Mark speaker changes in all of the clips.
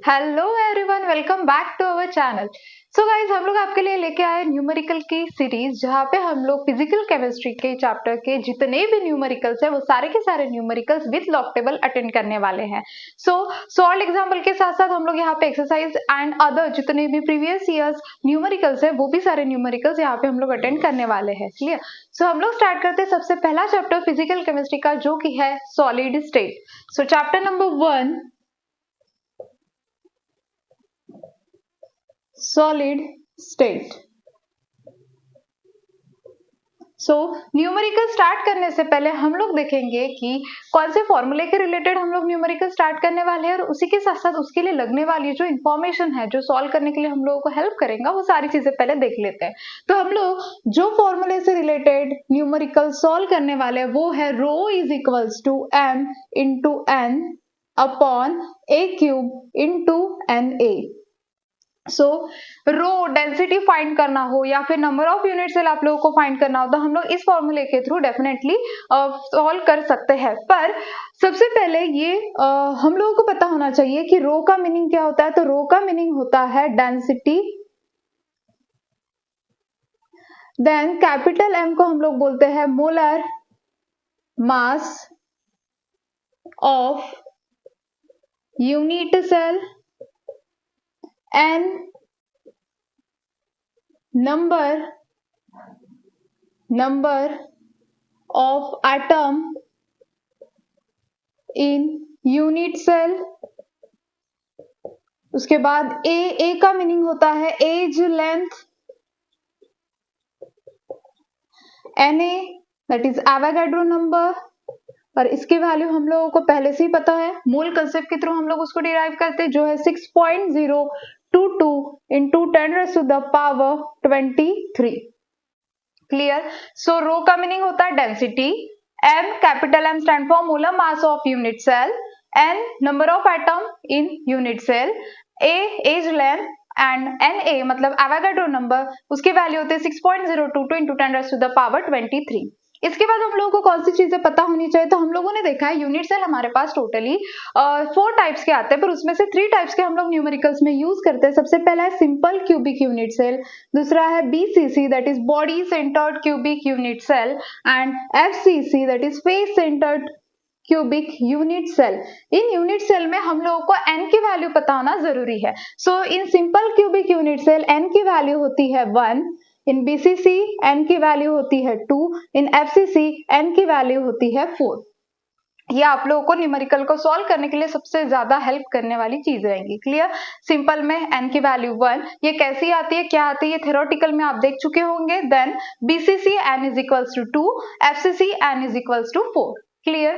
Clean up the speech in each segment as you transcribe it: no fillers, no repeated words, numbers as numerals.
Speaker 1: Hello everyone, welcome back to our channel. So guys, हम लोग आपके लिए लेके आए न्यूमेरिकल की सीरीज, जहाँ पे हम लोग फिजिकल केमिस्ट्री के चैप्टर के जितने भी न्यूमेरिकल्स है वो सारे के सारे numericals with log table attend करने वाले हैं। सो सॉल्व एग्जाम्पल के साथ साथ हम लोग यहाँ पे एक्सरसाइज एंड अदर जितने भी प्रीवियस ईयर्स न्यूमेरिकल्स है वो भी सारे न्यूमेरिकल्स यहाँ पे हम लोग अटेंड करने वाले हैं। क्लियर? सो हम लोग स्टार्ट करते हैं सबसे पहला चैप्टर फिजिकल केमिस्ट्री का, जो कि है सॉलिड स्टेट। सो chapter number 1, solid state. So numerical start करने से पहले हम लोग देखेंगे कि कौन से फॉर्मूले के रिलेटेड हम लोग न्यूमेरिकल स्टार्ट करने वाले हैं, और उसी के साथ साथ उसके लिए लगने वाली जो इन्फॉर्मेशन है जो सॉल्व करने के लिए हम लोगों को हेल्प करेगा, वो सारी चीजें पहले देख लेते हैं। तो हम लोग जो फॉर्मूले से रिलेटेड न्यूमेरिकल सॉल्व करने वाले हैं वो है rho is equals to m into n upon a cube into NA। So rho density find करना हो या फिर नंबर ऑफ यूनिट सेल आप लोगों को फाइंड करना हो तो हम लोग इस फॉर्मूले के थ्रू डेफिनेटली सॉल्व कर सकते हैं। पर सबसे पहले ये हम लोगों को पता होना चाहिए कि रो का मीनिंग क्या होता है। तो रो का मीनिंग होता है डेंसिटी, देन कैपिटल M को हम लोग बोलते हैं molar mass of unit cell, n number of atom in unit cell। उसके बाद a का मीनिंग होता है edge length, Na that is Avogadro number, और इसकी वैल्यू हम लोगों को पहले से ही पता है, मोल कंसेप्ट के थ्रू हम लोग उसको डिराइव करते हैं, जो है 6.022 इंटू 10⁻23। क्लियर? सो रो का मीनिंग होता है density, m capital M stand for molar mass of unit cell, n number of atom in unit cell, a edge length and Na मतलब एवोगाड्रो नंबर, उसकी वैल्यू होती है 6.022 इंटू 10⁻23। इसके बाद हम लोगों को कौन सी चीजें पता होनी चाहिए। तो हम लोगों ने देखा है यूनिट सेल हमारे पास टोटली 4 टाइप्स के आते हैं, पर उसमें से 3 टाइप्स के हम लोग न्यूमेरिकल्स में यूज करते हैं। सबसे पहला है सिंपल क्यूबिक यूनिट सेल, दूसरा है BCC that is body centred cubic unit cell, and FCC that is face centred cubic unit cell. इन यूनिट सेल में हम लोगों को n की वैल्यू पता होना जरूरी है। So in simple cubic unit cell n की वैल्यू होती है 1, इन BCC n की वैल्यू होती है 2, इन FCC n की वैल्यू होती है 4। ये आप लोगों को न्यूमेरिकल को सॉल्व करने के लिए सबसे ज्यादा हेल्प करने वाली चीज रहेंगी। क्लियर? सिंपल में n की वैल्यू 1, ये कैसी आती है, क्या आती है, ये थ्योरेटिकल में आप देख चुके होंगे। Then BCC n is equals to 2, FCC n is equals to 4। Clear?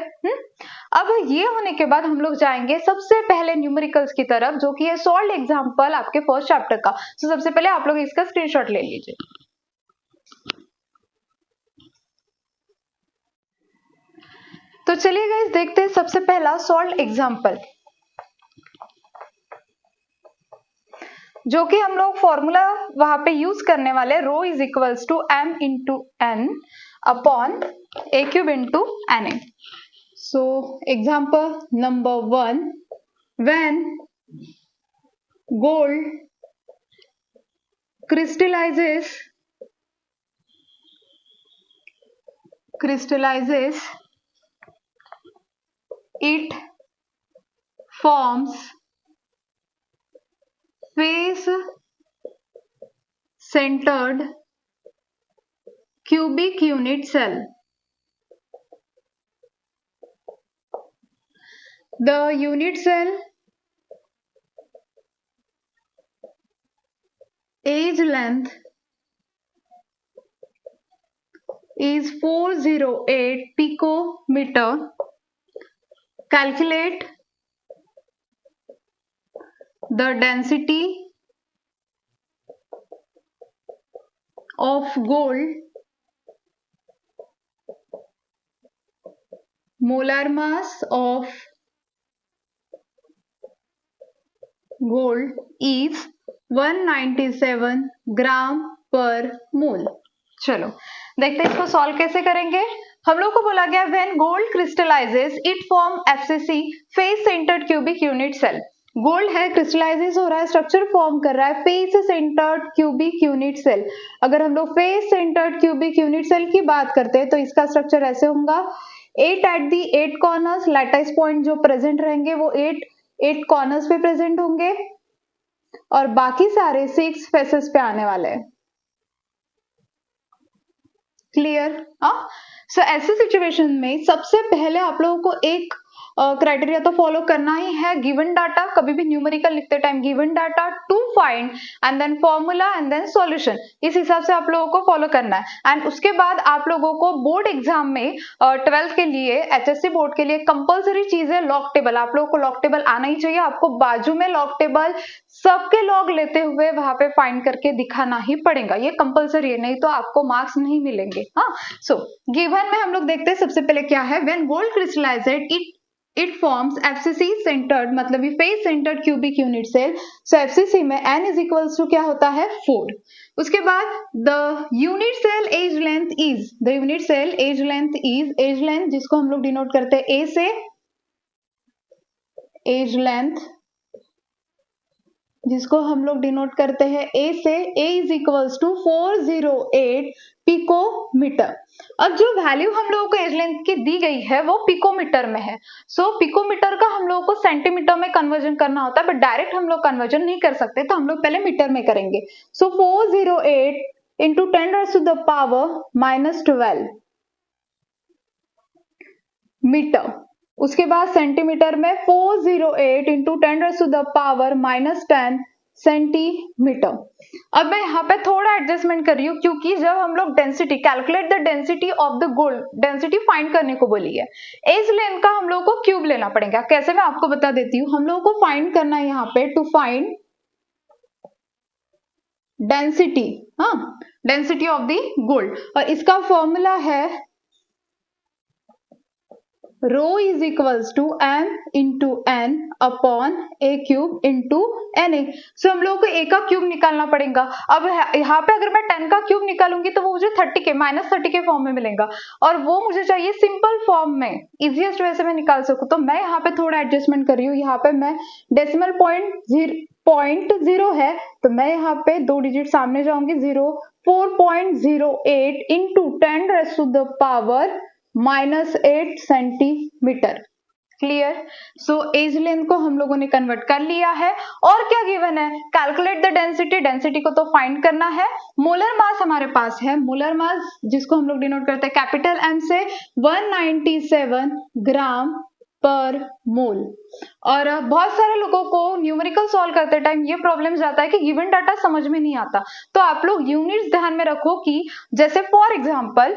Speaker 1: अब ये होने के बाद हम लोग जाएंगे सबसे पहले न्यूमेरिकल्स की तरफ, जो कि है सॉल्व एग्जांपल आपके फर्स्ट चैप्टर का। तो सबसे पहले आप लोग इसका स्क्रीनशॉट ले लीजिए। तो चलिए गाइस, देखते हैं सबसे पहला सॉल्व एग्जांपल, जो कि हम लोग फॉर्मूला वहां पे यूज करने वाले, rho is equals to m into n upon a cube into Na। So example number 1, when gold crystallizes it forms face centered cubic unit cell. The unit cell age length is 408 picometer. Calculate the density of gold, molar mass of gold is 197 gram per मोल। चलो देखते हैं इसको solve कैसे करेंगे। हम लोग को बोला गया when gold crystallises it form FCC face centred cubic unit cell. Gold है, क्रिस्टलाइजेस हो रहा है, स्ट्रक्चर फॉर्म कर रहा है, face centred cubic unit cell. अगर हम लोग face centred cubic unit cell की बात करते हैं तो इसका स्ट्रक्चर ऐसे होगा, 8 at the 8 corners, lattice point जो प्रेजेंट रहेंगे वो 8 कॉर्नर्स पे प्रेजेंट होंगे और बाकी सारे 6 फेसेस पे आने वाले हैं। क्लियर? सो ऐसे सिचुएशन में सबसे पहले आप लोगों को एक क्राइटेरिया तो फॉलो करना ही है, गिवन डाटा, कभी भी न्यूमेरिकल लिखते time given data to find and then formula and then solution, इस हिसाब से आप लोगों को फॉलो करना है। एंड उसके बाद आप लोगों को बोर्ड एग्जाम में 12th के लिए, HSC बोर्ड के लिए कंपल्सरी चीज है लॉग टेबल। आप लोगों को लॉग टेबल आना ही चाहिए, आपको बाजू में लॉग टेबल सबके लॉग लेते हुए वहां पे फाइंड करके दिखाना ही पड़ेगा, ये कंपल्सरी है, नहीं तो आपको मार्क्स नहीं मिलेंगे। हाँ, सो गिवन में हम लोग देखते हैं सबसे पहले क्या है, when gold crystallized it forms FCC centred, मतलब ये face centred cubic unit cell. So FCC में n इज इक्वल्स टू क्या होता है 4। उसके बाद the unit cell edge length is, the unit cell edge length is, edge length जिसको हम लोग डिनोट करते हैं A से, एज लेंथ जिसको हम लोग डिनोट करते हैं A से, A is equals to 408 picometre. अब जो वैल्यू हम लोगों को एज लेंथ की दी गई है वो पिकोमीटर में है। सो पिकोमीटर का हम लोगों को सेंटीमीटर में कन्वर्जन करना होता है, बट डायरेक्ट हम लोग कन्वर्जन नहीं कर सकते, तो हम लोग पहले मीटर में करेंगे। सो 408 इंटू 10⁻⁻12 मीटर। उसके बाद सेंटीमीटर में 408 इंटू 10⁻⁻10 सेंटीमीटर। अब मैं यहाँ पे थोड़ा एडजस्टमेंट कर रही हूँ क्योंकि जब हम लोग density, calculate the density of the gold, density find करने को बोली है, एज लेंथ का हम लोग को क्यूब लेना पड़ेगा। कैसे, मैं आपको बता देती हूँ। हम लोग को फाइंड करना है यहाँ पे, टू फाइंड डेंसिटी, हाँ, डेंसिटी ऑफ द गोल्ड, और इसका फॉर्मूला है rho is equals to m into n upon a cube into na। So हम लोगों को a का क्यूब निकालना पड़ेगा। अब यहाँ पे अगर मैं 10 का क्यूब निकालूंगी तो वो मुझे 30 के -30 के फॉर्म में मिलेगा, और वो मुझे चाहिए सिंपल फॉर्म में, इजिएस्ट वे से मैं निकाल सकूं। तो मैं यहाँ पे थोड़ा एडजस्टमेंट कर रही हूँ। यहाँ पे मैं डेसिमल पॉइंट 0 है तो मैं यहाँ पे 2 डिजिट सामने जाऊंगी, 4.08 into 10⁻⁻8 centimetre. Clear? So edge length को हम लोगों ने कन्वर्ट कर लिया है। और क्या गिवन है, कैलकुलेट द डेंसिटी, डेंसिटी को तो फाइंड करना है। मोलर मास हमारे पास है, मोलर मास जिसको हम लोग डिनोट करते हैं कैपिटल M से 197 ग्राम पर मोल। और बहुत सारे लोगों को न्यूमेरिकल सॉल्व करते टाइम ये प्रॉब्लम जाता है कि गिवन डाटा समझ में नहीं आता, तो आप लोग यूनिट्स ध्यान में रखो कि जैसे फॉर एग्जांपल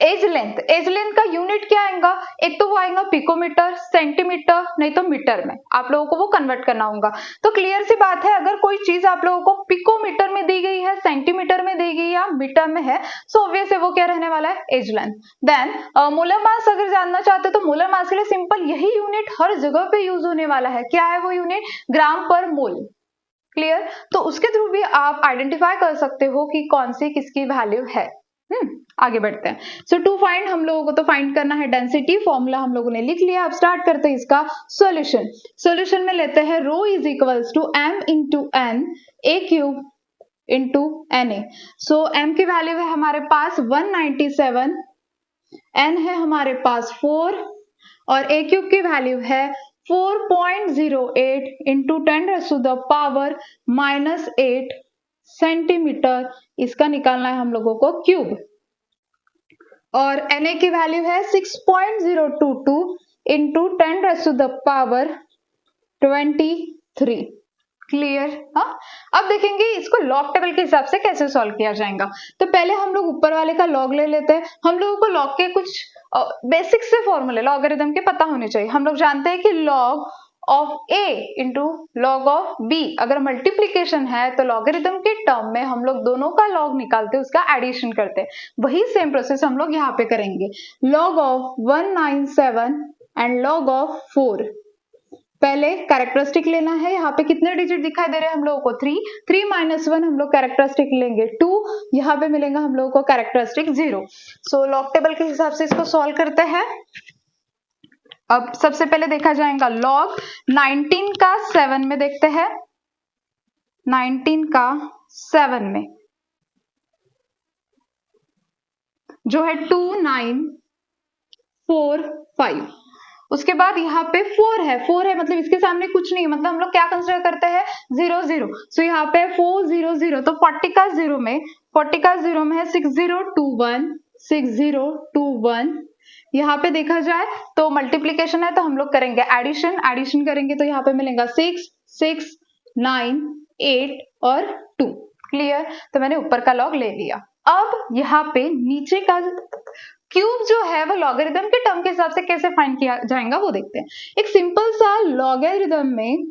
Speaker 1: एज लेंथ का यूनिट क्या आएगा, एक तो वो आएगा पिकोमीटर, सेंटीमीटर, नहीं तो मीटर में आप लोगों को वो कन्वर्ट करना होगा। तो क्लियर सी बात है, अगर कोई चीज आप लोगों को पिकोमीटर में दी गई है, सेंटीमीटर में दी गई या मीटर में है, सो ऑब्वियस है वो क्या रहने वाला है, edge length. Then molar mass अगर जानना चाहते हो तो मोलर मास के लिए सिंपल यही यूनिट हर जगह पे यूज होने वाला है। क्या है वो यूनिट, ग्राम पर मोल। क्लियर? तो उसके थ्रू भी आप आइडेंटिफाई कर सकते हो कि कौन सी किसकी वैल्यू है। आगे बढ़ते हैं। सो टू फाइंड, हम लोगों को तो फाइंड करना है डेंसिटी, फॉर्मूला हम लोगों ने लिख लिया। अब स्टार्ट करते हैं इसका सॉल्यूशन। सॉल्यूशन में लेते हैं rho is equals to m into n a cube into na। So m की वैल्यू है हमारे पास 197, n है हमारे पास 4 और a क्यूब की वैल्यू है 4.08 इंटू 10⁻⁻8 सेंटीमीटर। इसका निकालना है हम लोगों को क्यूब। और Na की वैल्यू है 6.022 इंटू 10⁻23। क्लियर? हाँ, अब देखेंगे इसको लॉग टेबल के हिसाब से कैसे सॉल्व किया जाएगा। तो पहले हम लोग ऊपर वाले का लॉग ले लेते हैं। हम लोगों को लॉग के कुछ बेसिक से फॉर्मूले लॉगरिथम के पता होने चाहिए। हम लोग जानते हैं कि log of a into log of b, अगर मल्टीप्लीकेशन है तो लॉगरिथम के टर्म में हम लोग दोनों का लॉग निकालते हैं, उसका एडिशन करते हैं। वही सेम प्रोसेस हम लोग यहाँ पे करेंगे। Log of 197 and log of 4, पहले कैरेक्टरिस्टिक लेना है। यहाँ पे कितने डिजिट दिखाई दे रहे हैं हम लोगों को, 3 माइनस 1 हम लोग कैरेक्टरिस्टिक लेंगे 2, यहाँ पे मिलेगा हम लोगों को कैरेक्टरिस्टिक 0। सो लॉग टेबल के हिसाब से इसको सॉल्व करते हैं। अब सबसे पहले देखा जाएगा log 19 का 7 में देखते हैं। 19 का 7 में जो है 2 9 4 5। उसके बाद यहाँ पे 4 है मतलब इसके सामने कुछ नहीं, मतलब हम लोग क्या कंसिडर करते हैं 0 0। सो यहाँ पे 4 0 0, तो 40 का 0 में है 6 0 2 1 6 0 2 1। यहाँ पे देखा जाए तो मल्टीप्लीकेशन है तो हम लोग करेंगे एडिशन करेंगे तो यहाँ पे मिलेगा 6 6 9 8 और 2। क्लियर, तो मैंने ऊपर का लॉग ले लिया। अब यहाँ पे नीचे का क्यूब जो है वो लॉगरिथम के टर्म के हिसाब से कैसे फाइंड किया जाएगा वो देखते हैं। एक सिंपल सा लॉगरिथम में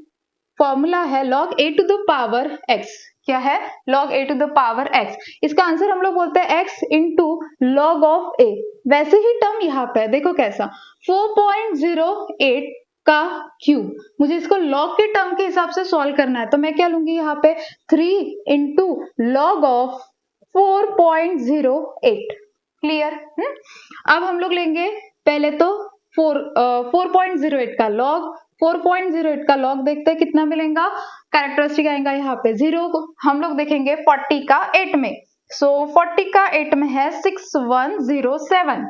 Speaker 1: फॉर्मूला है log a to the power x। क्या है log a to the power x, इसका आंसर हम लोग बोलते हैं x into log of a। वैसे ही टर्म यहाँ पे देखो कैसा 4.08 का क्यूब, मुझे इसको log के टर्म के हिसाब से सॉल्व करना है तो मैं क्या लूंगी यहाँ पे 3 into log of 4.08। क्लियर। अब हम लोग लेंगे पहले तो 4.08 का लॉग। 4.08 का लॉग देखते हैं कितना मिलेगा। कैरेक्टरिस्टिक आएगा यहाँ पे 0, हम लोग देखेंगे 40 का 8 में। सो 40 का 8 में है 6107।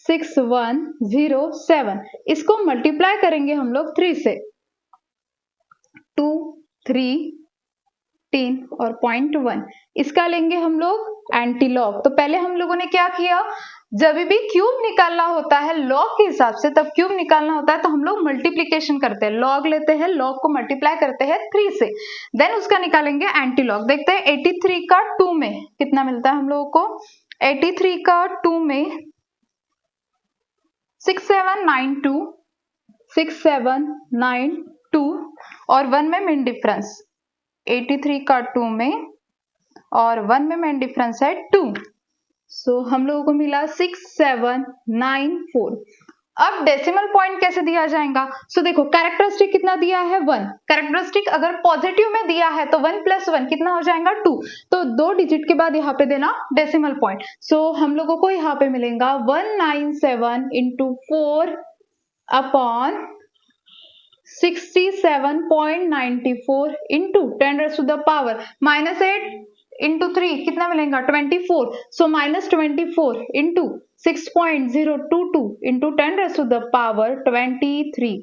Speaker 1: 6107 इसको मल्टीप्लाई करेंगे हम लोग 3 से, 2 3 3 और 0.1। इसका लेंगे हम लोग एंटी लॉग। तो पहले हम लोगों ने क्या किया, जब भी क्यूब निकालना होता है लॉग के हिसाब से, तब क्यूब निकालना होता है तो हम लोग मल्टीप्लीकेशन करते हैं, लॉग लेते हैं, लॉग को मल्टीप्लाई करते हैं 3 से, देन उसका निकालेंगे एंटी लॉग। देखते हैं 83 का 2 में कितना मिलता है हम लोगों को। 83 का 2 में 6792 6792 और 1 में मेन डिफरेंस 83 का 2 में और 1 में मेन डिफरेंस है 2। सो हम लोगों को मिला 6794। अब डेसिमल पॉइंट कैसे दिया जाएगा। सो देखो कैरेक्टरिस्टिक कितना दिया है 1। कैरेक्टरिस्टिक अगर पॉजिटिव में दिया है तो 1 + 1 कितना हो जाएगा 2। तो 2 डिजिट के बाद यहाँ पे देना डेसिमल पॉइंट। सो हम लोगों को यहाँ पे मिलेगा 197 × 4 अपॉन 67.94 into 10⁻⁻⁻8 into 3 कितना मिलेगा 24। सो -24 into 6.022 into 10⁻23।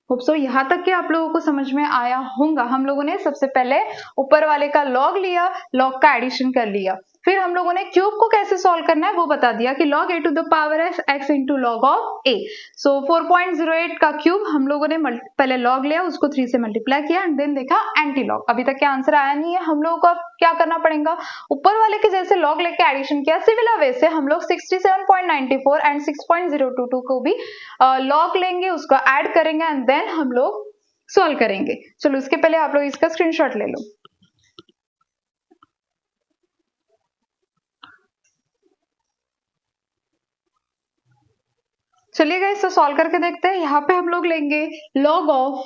Speaker 1: होप सो यहाँ तक के आप लोगों को समझ में आया होगा। हम लोगों ने सबसे पहले ऊपर वाले का लॉग लिया, लॉग का एडिशन कर लिया, फिर हम लोगों ने क्यूब को कैसे सॉल्व करना है वो बता दिया कि log a to the power x into log of a। सो 4.08 का क्यूब हम लोगों ने पहले लॉग लिया, उसको 3 से मल्टीप्लाई किया एंड देन देखा एंटी लॉग। अभी तक क्या आंसर आया नहीं है, हम लोगों को अब क्या करना पड़ेगा, ऊपर वाले के जैसे लॉग लेके एडिशन किया, सिमिलर वे से हम लोग 67.94 एंड 6.022 को भी लॉग लेंगे, उसको ऐड करेंगे एंड देन हम लोग सॉल्व करेंगे। चलो इसके पहले आप लोग इसका स्क्रीनशॉट ले लो। चलिए गाइस तो सॉल्व करके देखते हैं। यहाँ पे हम लोग लेंगे log of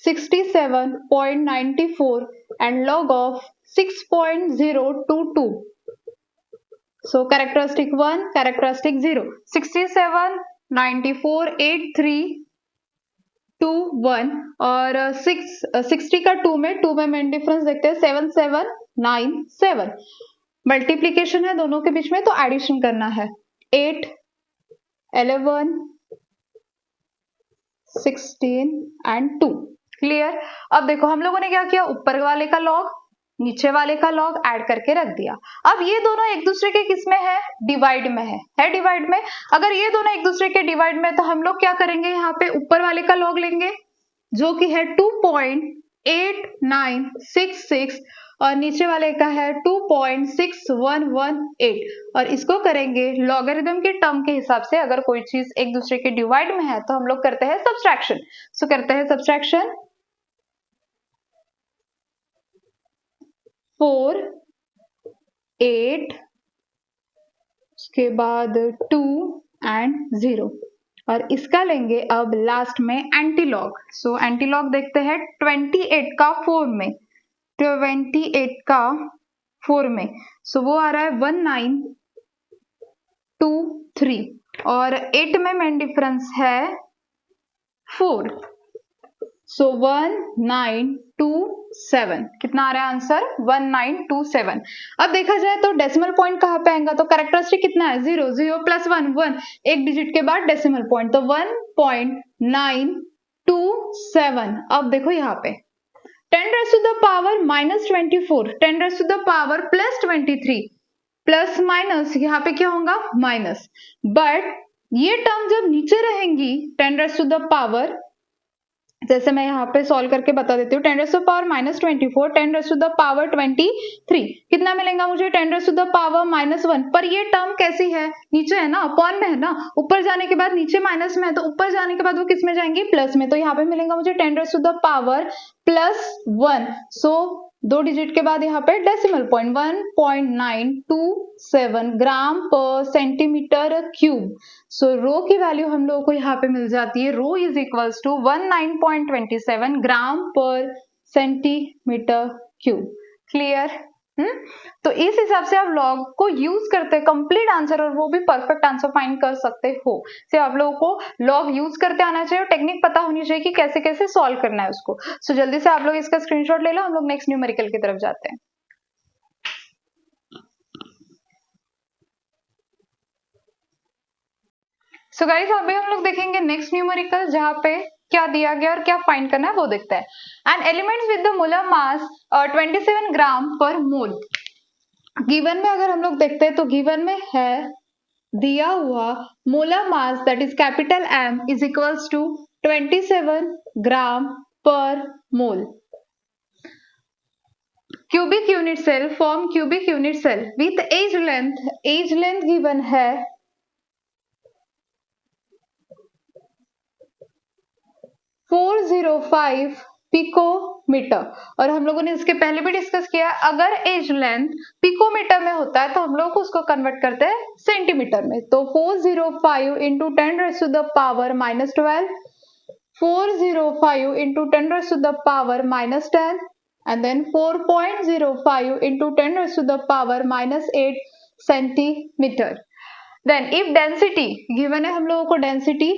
Speaker 1: 67.94 and log of 6.022। So characteristic 1, characteristic 0, 67 94 83 2 1 और 60 का 2 में मेन डिफरेंस देखते हैं 7797। मल्टीप्लीकेशन है दोनों के बीच में तो एडिशन करना है 8 11 16 एंड 2। क्लियर। अब देखो हम लोगों ने क्या किया, ऊपर वाले का लॉग नीचे वाले का लॉग ऐड करके रख दिया। अब ये दोनों एक दूसरे के किस में है, डिवाइड में है डिवाइड में। अगर ये दोनों एक दूसरे के डिवाइड में तो हम लोग क्या करेंगे, यहाँ पे ऊपर वाले का लॉग लेंगे जो कि है 2.8966 और नीचे वाले का है 2.6118 और इसको करेंगे लॉगरिथम के टर्म के हिसाब से। अगर कोई चीज एक दूसरे के डिवाइड में है तो हम लोग करते हैं सब्सट्रैक्शन। सो करते हैं सब्सट्रैक्शन 4 8 उसके बाद 2 एंड 0 और इसका लेंगे अब लास्ट में एंटीलॉग। सो एंटीलॉग देखते हैं 28 का 4 में, 28 का 4 में। सो वो आ रहा है 1923 और 8 में मेन डिफरेंस है 4। सो 1927 कितना आ रहा है आंसर 1927। अब देखा जाए तो डेसिमल पॉइंट कहाँ पे आएगा, तो कैरेक्टरिस्टिक कितना है 0, 0 प्लस 1 1, एक डिजिट के बाद डेसिमल पॉइंट, तो 1.927। अब देखो यहाँ पे 10 raised to the power -24, 10 raised to the power +23, plus minus यहाँ पे क्या होगा माइनस, बट ये टर्म जब नीचे रहेंगी 10 raised to the power, जैसे मैं यहाँ पे सॉल्व करके बता देती हूँ, 10 raised to the power -24, 10 raised to the power 23, कितना मिलेगा मुझे 10 raised to the power -1, पर ये टर्म कैसी है नीचे है ना, अपॉन में है ना, ऊपर जाने के बाद नीचे माइनस में है, तो ऊपर जाने के बाद वो किस में जाएंगी प्लस में, तो यहाँ पे मिलेगा मुझे 10 raised to the power +1। So 2 digit के बाद यहाँ पे डेसिमल पॉइंट 1.927 ग्राम पर सेंटीमीटर क्यूब। सो रो की वैल्यू हम लोगों को यहाँ पे मिल जाती है, रो इज इक्वल्स टू 19.27 ग्राम पर सेंटीमीटर क्यूब। क्लियर? तो इस हिसाब से आप लॉग को यूज करते कंप्लीट आंसर और वो भी परफेक्ट आंसर फाइंड कर सकते हो। सिर्फ आप लोगों को लॉग यूज करते आना चाहिए और टेक्निक पता होनी चाहिए कि कैसे कैसे सॉल्व करना है उसको। सो जल्दी से आप लोग इसका स्क्रीनशॉट ले लो, हम लोग नेक्स्ट न्यूमेरिकल की तरफ जाते हैं। सो गाइस अभी हम लोग देखेंगे नेक्स्ट न्यूमेरिकल, जहां पे क्या दिया गया और क्या फाइंड करना है वो देखते हैं। And elements with the molar mass 27 gram per mole. Given में अगर हम लोग देखते हैं तो गिवन में है दिया हुआ molar mass that is capital M is equals to 27 gram per mole. Cubic unit cell form cubic unit cell with edge length given है 405 पिकोमीटर, और हम लोगों ने इसके पहले भी डिस्कस किया, अगर एज लेंथ पिकोमीटर में होता है तो हम लोग उसको कन्वर्ट करते हैं सेंटीमीटर में, तो 405 into 10 raised to the power -12, 405 into 10 raised to the power -10, and then 4.05 into 10 raised to the power -8 centimetre. Then if density given है हम लोगों को डेंसिटी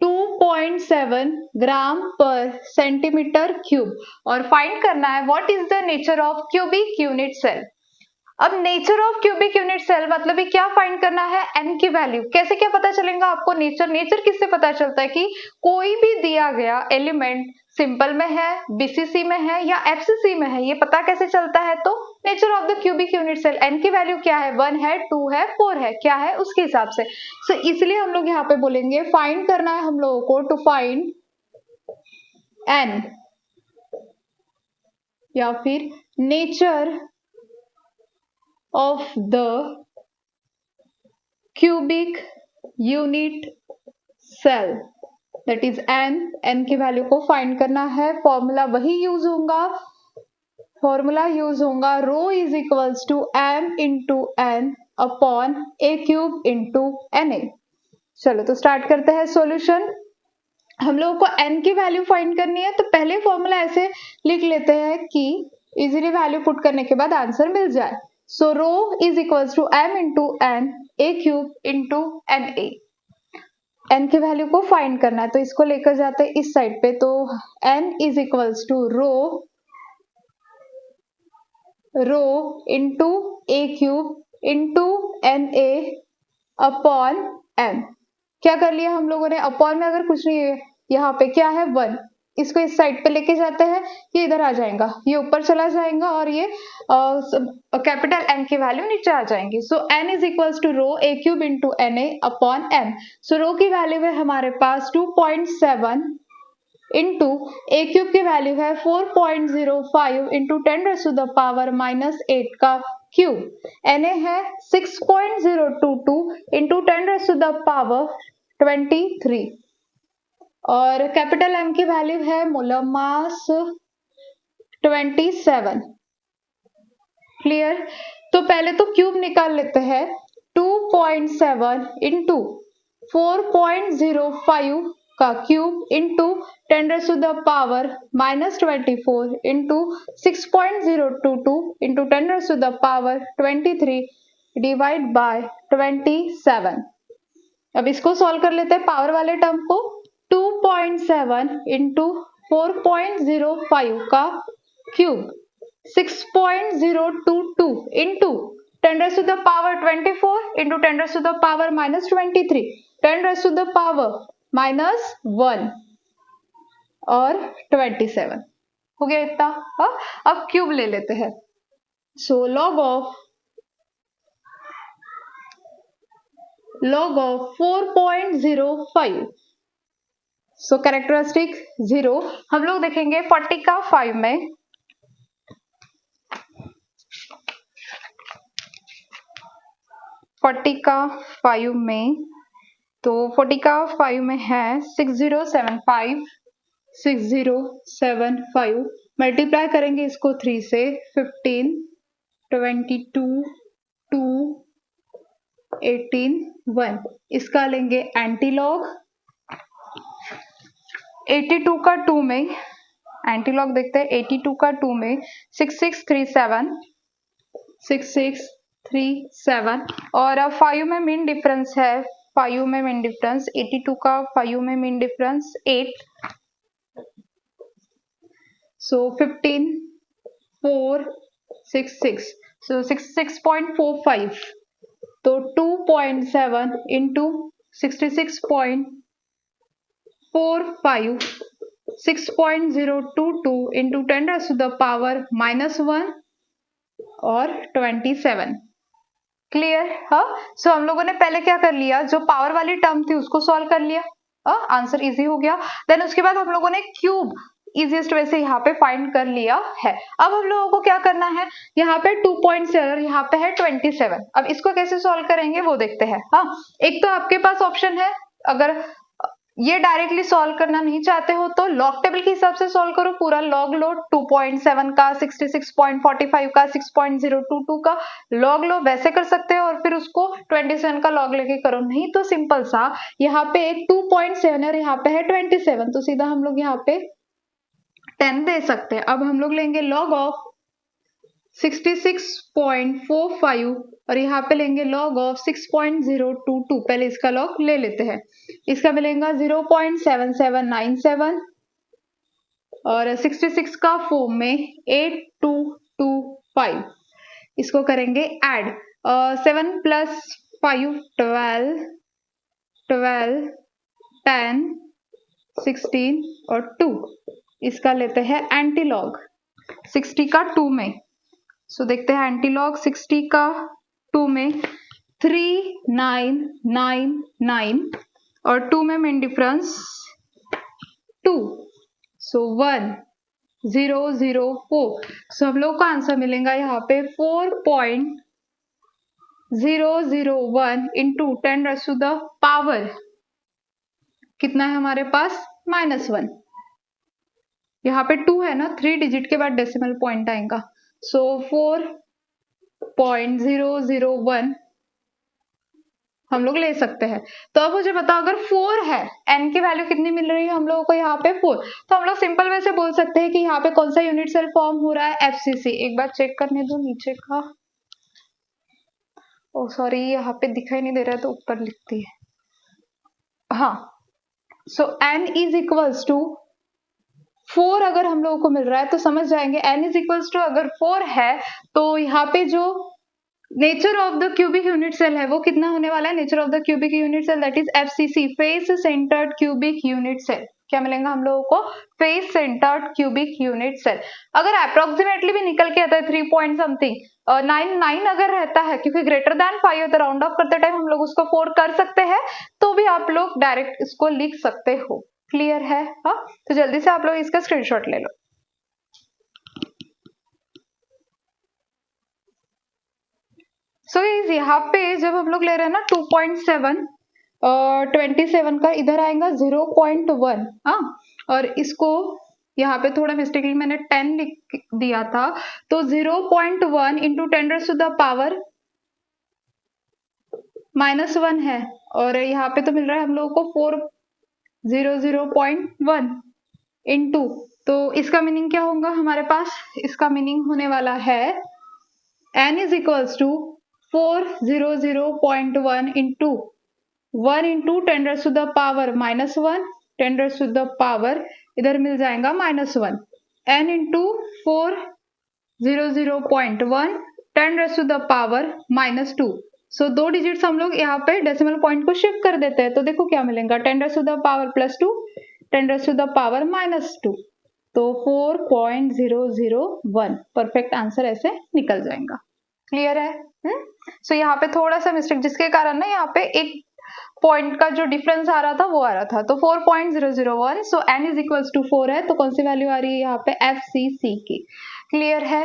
Speaker 1: 2.7 ग्राम पर सेंटीमीटर क्यूब, और फाइंड करना है what is the nature of cubic unit cell. अब nature of cubic unit cell मतलब ये क्या फाइंड करना है n की वैल्यू। कैसे क्या पता चलेगा आपको नेचर किससे पता चलता है कि कोई भी दिया गया एलिमेंट सिंपल में है, बीसीसी में है या एफसीसी में है, ये पता कैसे चलता है, तो nature of the cubic unit cell n की वैल्यू क्या है 1 है 2 है 4 है क्या है उसके हिसाब से। सो इसलिए हम लोग यहाँ पे बोलेंगे फाइंड करना है हम लोगों को टू फाइंड n या फिर nature of the cubic unit cell that is n की वैल्यू को फाइंड करना है। फॉर्मूला वही यूज होगा rho is equals to m into n upon a cube into na। चलो तो स्टार्ट करते हैं सॉल्यूशन। हम लोगों को n की वैल्यू फाइंड करनी है, तो पहले फॉर्मूला ऐसे लिख लेते हैं कि इजीली वैल्यू पुट करने के बाद आंसर मिल जाए। So rho is equals to m into n a cube into na। n की वैल्यू को फाइंड करना है तो इसको लेकर जाते हैं इस साइड पे, तो n is equals to rho into a cube into na upon m। क्या कर लिया हम लोगों ने, अपॉन में अगर कुछ नहीं है यहाँ पे क्या है 1, इसको इस साइड पे लेके जाते हैं, ये इधर आ जाएगा, ये ऊपर चला जाएगा और ये कैपिटल N की वैल्यू नीचे आ जाएंगी। So n is equals to rho a cube into na upon m। So rho की वैल्यू है हमारे पास 2.7 इंटू a क्यूब की वैल्यू है 4.05 into 10 raised to the power -8 का क्यूब, na है 6.022 into 10 raised to the power 23, और capital M की वैल्यू है मोलर मास 27। क्लियर? तो पहले तो क्यूब निकाल लेते हैं, 2.7 इंटू 4.05 का cube into 10 raised to the power -24 into 6.022 into 10 raised to the power 23 divide by 27। अब इसको सॉल्व कर लेते हैं पावर वाले टर्म को। 2.7 इंटू 4.05 का cube, 6.022 into 10 raised to the power 24 into 10 raised to the power minus 23, 10 raised to the power minus 1 और 27 हो गया इतना। अब क्यूब ले लेते हैं। सो log of 4.05, सो कैरेक्टरिस्टिक 0। हम लोग देखेंगे 40 का 5 में, तो 40 का 5 में है 6075 मल्टीप्लाई करेंगे इसको 3 से, 15, 22, 2, 18, 1। इसका लेंगे एंटीलॉग। 82 का 2 में, एंटीलॉग देखते हैं 82 का 2 में 6637 और 5 में मीन डिफरेंस है, 5 में मीन डिफरेंस 82 का 5 में मीन डिफरेंस 8, सो 15, 4, 6, 6, सो 66.45, तो 2.7 into 66.45, 6.022 into 10 raised to the power minus 1 और 27। क्लियर? हाँ, सो हम लोगों ने पहले क्या कर लिया, जो पावर वाली टर्म थी उसको सॉल्व कर लिया, आंसर इजी हो गया। देन उसके बाद हम लोगों ने क्यूब इजीएस्ट वे से यहाँ पे फाइंड कर लिया है। अब हम लोगों को क्या करना है, यहाँ पे 2.7 यहाँ पे है 27। अब इसको कैसे सॉल्व करेंगे वो देखते हैं। हाँ, एक तो आपके पास ऑप्शन है, अगर ये डायरेक्टली सॉल्व करना नहीं चाहते हो तो लॉग टेबल के हिसाब से सॉल्व करो, पूरा लॉग लो 2.7 का, 66.45 का, 6.022 का लॉग लो, वैसे कर सकते हो और फिर उसको 27 का लॉग लेके करो। नहीं तो सिंपल सा यहाँ पे एक 2.7 और यहाँ पे है 27, तो सीधा हम लोग यहाँ पे 10 दे सकते हैं। अब हम लोग लेंगे लॉग ऑफ 66.45 और यहाँ पे लेंगे log ऑफ 6.022। पहले इसका log ले लेते हैं, इसका मिलेगा 0.7797 और 66 का 4 में 8225। इसको करेंगे ऐड, 7 + 5 12, 10, 16 और 2। इसका लेते हैं एंटीलॉग 60 का 2 में, सो देखते हैं एंटीलॉग 60 का 2 में 3999 और 2 में मीन डिफरेंस 2, सो 1004। सो हम लोग को आंसर मिलेगा यहाँ पे 4.001 into 10 raised to the power कितना है हमारे पास -1। यहाँ पे 2 है ना, 3 डिजिट के बाद डेसिमल पॉइंट आएगा, सो 4.001 हम लोग ले सकते हैं। तो अब मुझे बताओ, अगर 4 है, n की वैल्यू कितनी मिल रही है हम लोगों को यहाँ पे 4, तो हम लोग सिंपल वे से बोल सकते हैं कि यहाँ पे कौन सा यूनिट सेल फॉर्म हो रहा है, FCC। एक बार चेक करने दो नीचे का, ओ सॉरी यहाँ पे दिखाई नहीं दे रहा है तो ऊपर लिखती है। हाँ, सो n इज इक्वल्स टू 4 अगर हम लोगों को मिल रहा है तो समझ जाएंगे n इज इक्वल्स टू अगर 4 है तो यहाँ पे जो nature of the cubic unit cell है वो कितना होने वाला है, nature of the cubic unit cell that is FCC, face centred cubic unit cell. क्या मिलेगा हम लोगों को, face centred cubic unit cell. अगर अप्रोक्सीमेटली भी निकल के आता है 3 पॉइंट समथिंग 9 अगर रहता है, क्योंकि ग्रेटर देन 5 होता है, राउंड ऑफ करते टाइम हम लोग उसको 4 कर सकते हैं, तो भी आप लोग डायरेक्ट इसको लिख सकते हो। क्लियर है? हाँ, तो जल्दी से आप लोग इसका स्क्रीनशॉट ले लो। सो यहाँ पे जब हम लोग ले रहे हैं ना 2.7 27 का इधर आएगा 0.1। हाँ, और इसको यहाँ पे थोड़ा मिस्टेकली मैंने 10 लिख दिया था, तो 0.1 into 10 raised to the power -1 है और यहाँ पे तो मिल रहा है हम लोगों को 400.1 इंटू, तो इसका मीनिंग क्या होगा हमारे पास, इसका मीनिंग होने वाला है n is equals to 400.1 into 1 into 10 raised to the power -1 10 raise to the power इधर मिल जाएगा -1 n into 400.1 10 raise to the power -2। So 2 digits हम लोग यहाँ पे डेसिमल पॉइंट को शिफ्ट कर देते हैं तो देखो क्या मिलेगा 10 raise to the power +2 10 raise to the power -2 तो 4.001 परफेक्ट आंसर ऐसे निकल जाएगा। क्लियर है? सो यहाँ पे थोड़ा सा मिस्टेक जिसके कारण ना यहाँ पे एक पॉइंट का जो डिफरेंस आ रहा था वो आ रहा था तो 4.001 सो n इज इक्वल्स टू 4 है तो कौन सी वैल्यू आ रही है यहाँ पे FCC की। क्लियर है?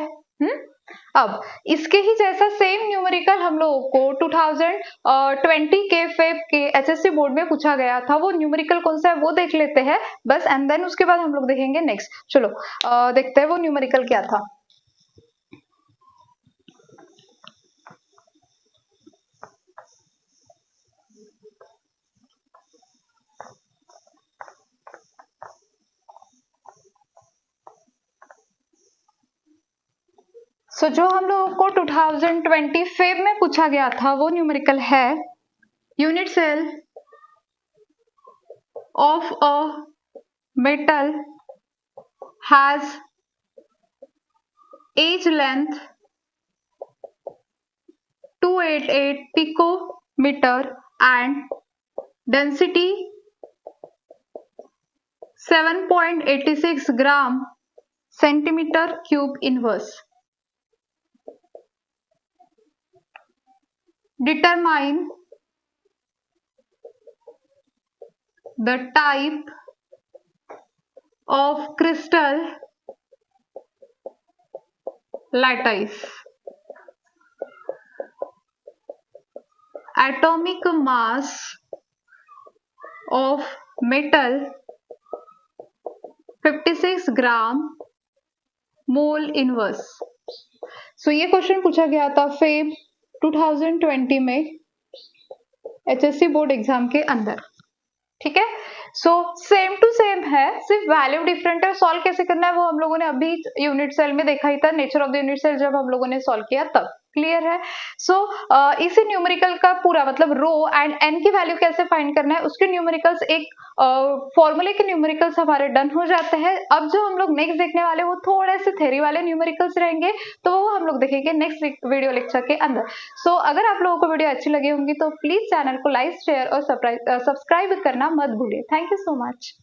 Speaker 1: अब इसके ही जैसा सेम न्यूमेरिकल हम लोगों को 2020 के फेब के HSC बोर्ड में पूछा गया था। वो न्यूमेरिकल कौन सा है वो देख लेते हैं बस एंड देन उसके बाद हम लोग देखेंगे नेक्स्ट। चलो देखते हैं वो न्यूमेरिकल क्या था। सो जो हम लोगों को 2020 फेब में पूछा गया था वो न्यूमेरिकल है unit cell of a metal has edge length 288 picometer and density 7.86 gram centimeter cube inverse. Determine the type of crystal lattice. Atomic mass of metal 56 gram mole inverse. So ये question पूछा गया था Feb 2020 में HSC board exam के अंदर। ठीक है, so same to same है, सिर्फ वैल्यू डिफरेंट है। सॉल्व कैसे करना है वो हम लोगों ने अभी यूनिट सेल में देखा ही था, nature of the unit cell जब हम लोगों ने सॉल्व किया तब। क्लियर है? सो इसी न्यूमेरिकल का पूरा मतलब रो एंड एन की वैल्यू कैसे फाइंड करना है उसके न्यूमेरिकल्स एक फॉर्मूले के न्यूमेरिकल्स हमारे डन हो जाते हैं। अब जो हम लोग नेक्स्ट देखने वाले वो थोड़े से थ्योरी वाले न्यूमेरिकल्स रहेंगे तो वो हम लोग देखेंगे नेक्स्ट वीडियो लेक्चर के अंदर। सो अगर आप लोगों को वीडियो अच्छी लगी होंगी तो प्लीज चैनल को लाइक शेयर और सब्सक्राइब करना मत भूलिए। Thank you so much.